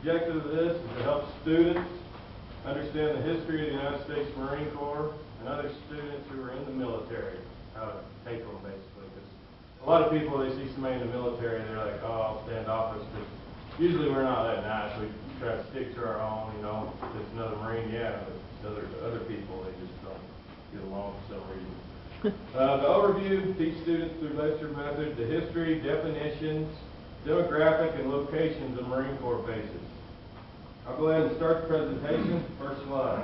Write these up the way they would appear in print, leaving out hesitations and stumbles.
objective of this is to help students understand the history of the United States Marine Corps and other students who are in the military, how to take them basically. Because a lot of people, they see somebody in the military, they're like, oh, I'll stand office, because usually we're not that nice. We try to stick to our own, you know. If it's another Marine, yeah, but other people, they just don't get along for some reason. The overview, teach students through lecture method the history, definitions, demographic, and locations of Marine Corps bases. I'll go ahead and start the presentation. First slide.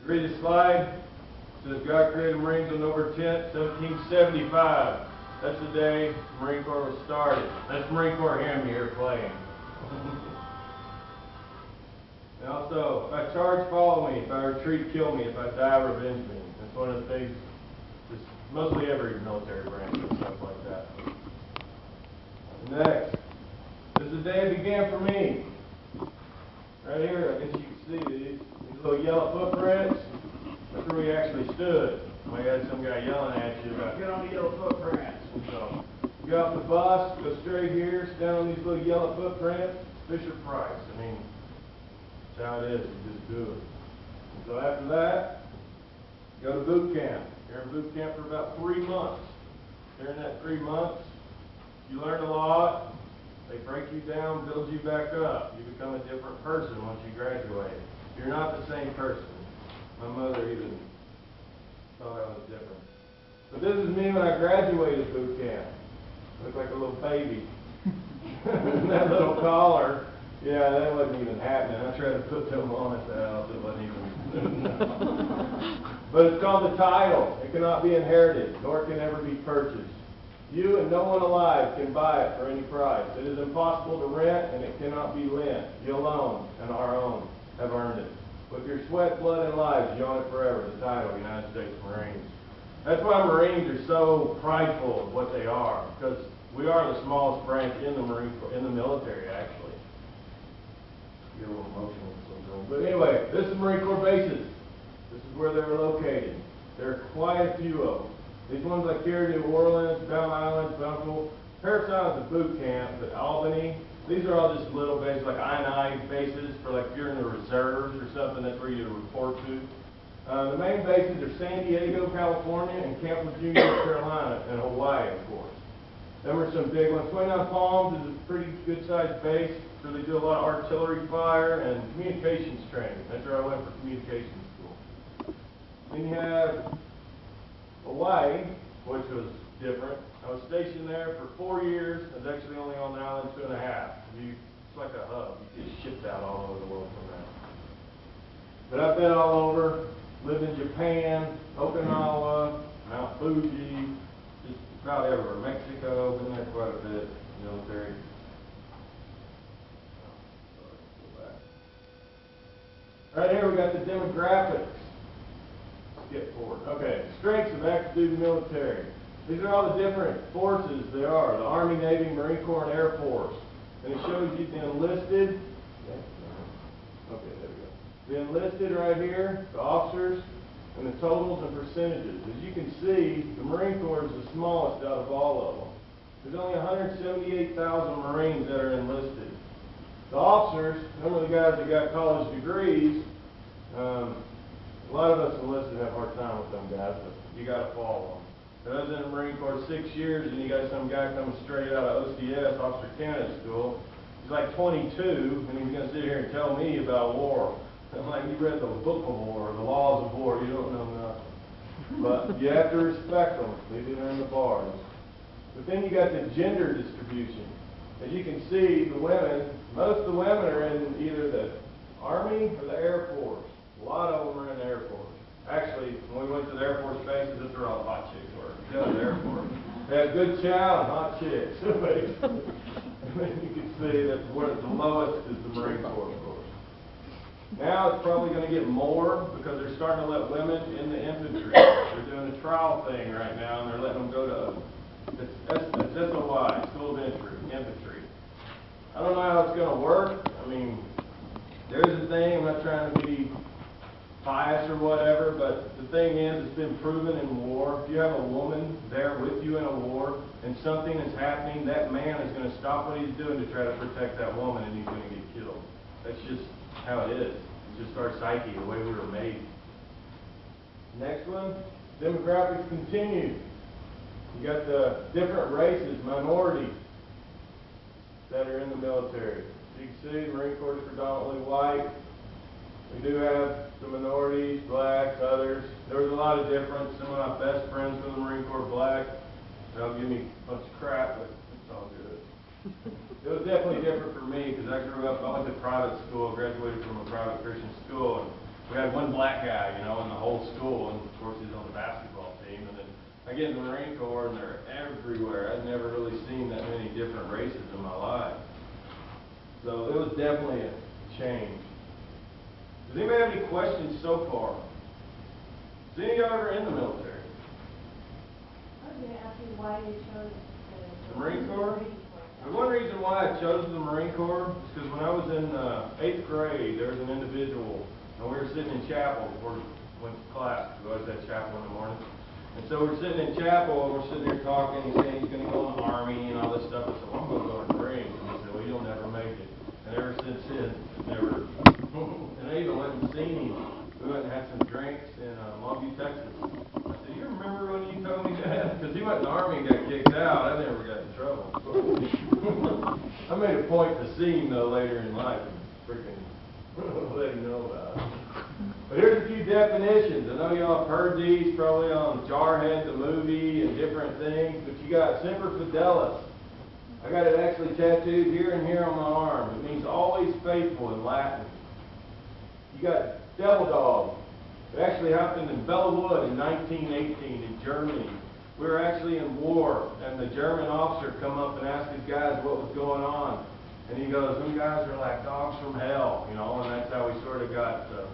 You read the slide. It says God created Marines on November 10th, 1775. That's the day the Marine Corps was started. That's Marine Corps hymn here playing. And also, if I charge, follow me. If I retreat, kill me. If I die, revenge me. That's one of the things, just mostly every military branch and stuff like that. Next, this is the day it began for me. Right here, I guess you can see these little yellow footprints. That's where we actually stood. We had some guy yelling at you about, get on the yellow footprints. And so, you get off the bus, go straight here, stand on these little yellow footprints, Fisher Price. I mean, that's how it is. You just do it. And so after that, go to boot camp. You're in boot camp for about 3 months. During that 3 months, you learn a lot. They break you down, build you back up. You become a different person once you graduate. You're not the same person. My mother even thought I was different. But this is me when I graduated boot camp. I looked like a little baby. That little collar, yeah, that wasn't even happening. I tried to put them on at the house. It wasn't even. But it's called the title. It cannot be inherited, nor can ever be purchased. You and no one alive can buy it for any price. It is impossible to rent, and it cannot be lent. You alone and our own have earned it. With your sweat, blood, and lives, you own it forever, the title, United States Marines. That's why Marines are so prideful of what they are, because we are the smallest branch in the Marine Corps, in the military, actually. Get a little emotional sometimes. But anyway, this is Marine Corps bases. This is where they're located. There are quite a few of them. These ones like here, New Orleans, Bound Island, Bunkle, Parris Island's a boot camp, but Albany, these are all just little bases, like I bases for like if you're in the reserves or something, that's where you report to. The main bases are San Diego, California, and Camp Lejeune, North Carolina, and Hawaii, of course. Then are some big ones. 29 Palms is a pretty good-sized base, so they do a lot of artillery fire and communications training. That's where I went for communications school. Then you have Hawaii, which was different. I was stationed there for 4 years. I was actually only on the island 2.5. It's like a hub. You get shipped out all over the world from there. But I've been all over. Lived in Japan, Okinawa, Mount Fuji, just about everywhere. Mexico, been there quite a bit, military. Right here we got the demographics. Skip forward. Okay, strengths of active duty military. These are all the different forces there are. The Army, Navy, Marine Corps, and Air Force. And it shows you the enlisted. Okay, there we go. The enlisted right here, the officers, and the totals and percentages. As you can see, the Marine Corps is the smallest out of all of them. There's only 178,000 Marines that are enlisted. The officers, some of the guys that got college degrees, a lot of us enlisted have a hard time with them guys, but you got to follow them. I was in the Marine Corps 6 years, and you got some guy coming straight out of OCS, Officer Candidate School. He's like 22, and he's going to sit here and tell me about war. I'm like, you read the book of war, the laws of war, you don't know nothing. But you have to respect them. They do in the bars. But then you got the gender distribution. As you can see, the women, most of the women are in either the Army or the Air Force. A lot of them are in the Air Force. Actually, when we went to the Air Force bases, that's where all the hot chicks were. You know, the Air Force. They had good chow and hot chicks. You can see that where the lowest is the Marine Corps, of course. Now it's probably going to get more because they're starting to let women in the infantry. They're doing a trial thing right now, and they're letting them go to it's SOI, School of Infantry. I don't know how it's going to work. I mean, there's a thing. I'm not trying to be biased or whatever, but the thing is, it's been proven in war. If you have a woman there with you in a war and something is happening, that man is going to stop what he's doing to try to protect that woman, and he's going to get killed. That's just how it is. It's just our psyche, the way we were made. Next one, demographics continue. You got the different races, minorities that are in the military. You can see the Marine Corps is predominantly white. We do have some minorities, blacks, others. There was a lot of difference. Some of my best friends from the Marine Corps are black. They'll give me a bunch of crap, but it's all good. It was definitely different for me because I grew up, I went to private school, graduated from a private Christian school, and we had one black guy, you know, in the whole school, and of course he's on the basketball team. And then I get in the Marine Corps, and they're everywhere. I'd never really seen that many different races in my life. So it was definitely a change. Does anybody have any questions so far? Is any of y'all ever in the military? I was going to ask you why you chose the Marine Corps? The one reason why I chose the Marine Corps is because when I was in 8th grade, there was an individual, and we were sitting in chapel before we went to class. We always had chapel in the morning. And so we're sitting in chapel, and we're sitting there talking, and he's saying he's going to go in the Army and all this stuff. I said, well, I'm going to go in the Marines. And he said, well, you'll never make it. And ever since then, never. And I even went and seen him. We went and had some drinks in Longview, Texas. I said, you remember when you told me that? Because he went in the Army and got kicked out. I never got in trouble. I made a point to see him, though, later in life and freaking let him know about it. But here's a few definitions. I know y'all have heard these probably on Jarhead, the movie, and different things. But you got Semper Fidelis. I got it actually tattooed here and here on my arm. It means always faithful in Latin. You got Devil Dog. It actually happened in Bellawood in 1918 in Germany. We were actually in war, and the German officer come up and asked his guys what was going on. And he goes, them guys are like dogs from hell, you know, and that's how we sort of got the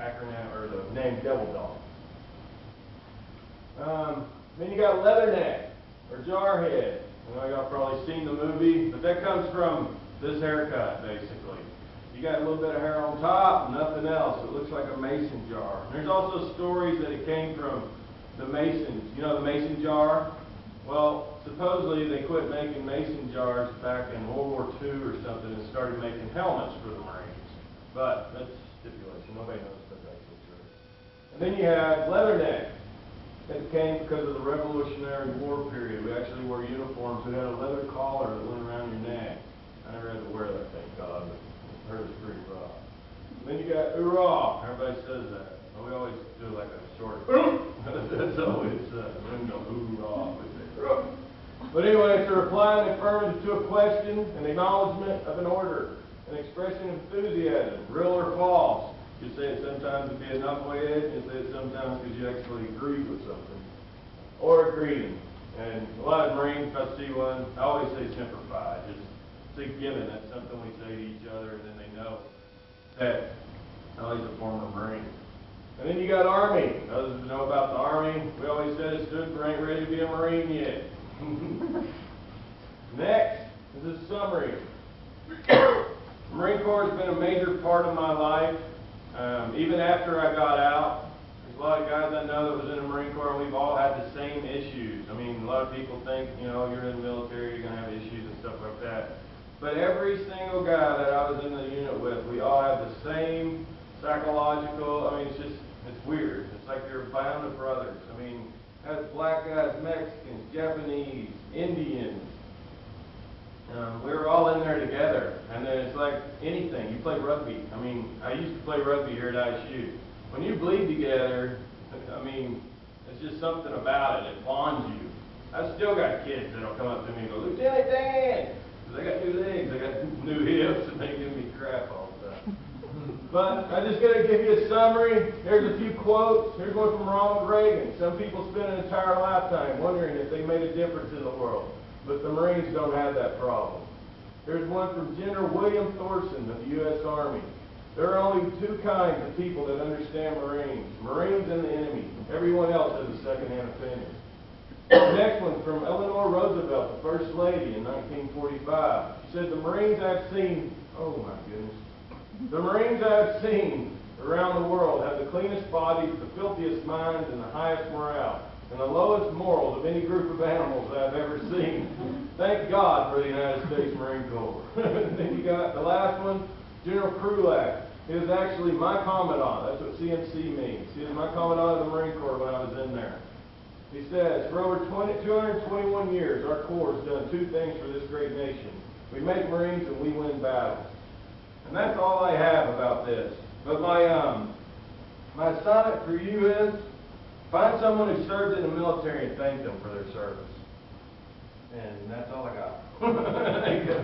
acronym, or the name Devil Dog. Then you got Leatherneck, or Jarhead. I know y'all probably seen the movie, but that comes from this haircut, basically. You got a little bit of hair on top, nothing else. It looks like a mason jar. And there's also stories that it came from the masons. You know the mason jar? Well, supposedly they quit making mason jars back in World War II or something and started making helmets for the Marines. But that's stipulation. Nobody knows if that's actually true. And then you have Leatherneck. It came because of the Revolutionary War period. We actually wore uniforms that had a leather collar that went around your neck. I never had to wear that, thank God, but I heard it was pretty rough. And then you got Hoorah. Everybody says that. Well, we always do like a short that's always then go Hoorah. We say Hoorah. But anyway, it's a reply and affirmative to a question, an acknowledgement of an order, an expression of enthusiasm, real or false. You say it sometimes to be a knucklehead, you say it sometimes because you actually agree with something. Or a greeting. And a lot of Marines, if I see one, I always say Semper Fi. Just it's a given. That's something we say to each other, and then they know that he's a former Marine. And then you got Army. Those who know about the Army, we always said it stood for ain't ready to be a Marine yet. Next is a summary. The Marine Corps has been a major part of my life. Even after I got out, there's a lot of guys I know that was in the Marine Corps, and we've all had the same issues. I mean, a lot of people think, you know, you're in the military, you're going to have issues and stuff like that. But every single guy that I was in the unit with, we all had the same psychological, I mean, it's weird. It's like you're a band of brothers. I mean, that's black guys, Mexicans, Japanese, Indians. We were all in there together, and then it's like anything. You play rugby. I mean, I used to play rugby here at ISU. When you bleed together, I mean, it's just something about it. It bonds you. I've still got kids that'll come up to me and go, Lieutenant Dan! Because I got new legs, I got new hips, and they give me crap all the time. But I'm just going to give you a summary. Here's a few quotes. Here's one from Ronald Reagan. Some people spend an entire lifetime wondering if they made a difference in the world. But the Marines don't have that problem. Here's one from General William Thorson of the U.S. Army. There are only two kinds of people that understand Marines. Marines and the enemy. Everyone else has a second-hand opinion. The next one from Eleanor Roosevelt, the First Lady in 1945. She said, the Marines I've seen, oh my goodness. The Marines I've seen around the world have the cleanest bodies, the filthiest minds, and the highest morale, and the lowest morals of any group of animals that I've ever seen. Thank God for the United States Marine Corps. Then you got the last one, General Krulak. He was actually my commandant. That's what CMC means. He was my commandant of the Marine Corps when I was in there. He says, for over 221 years, our Corps has done two things for this great nation. We make Marines and we win battles. And that's all I have about this. But my assignment for you is, find someone who served in the military and thank them for their service. And that's all I got. Thank you.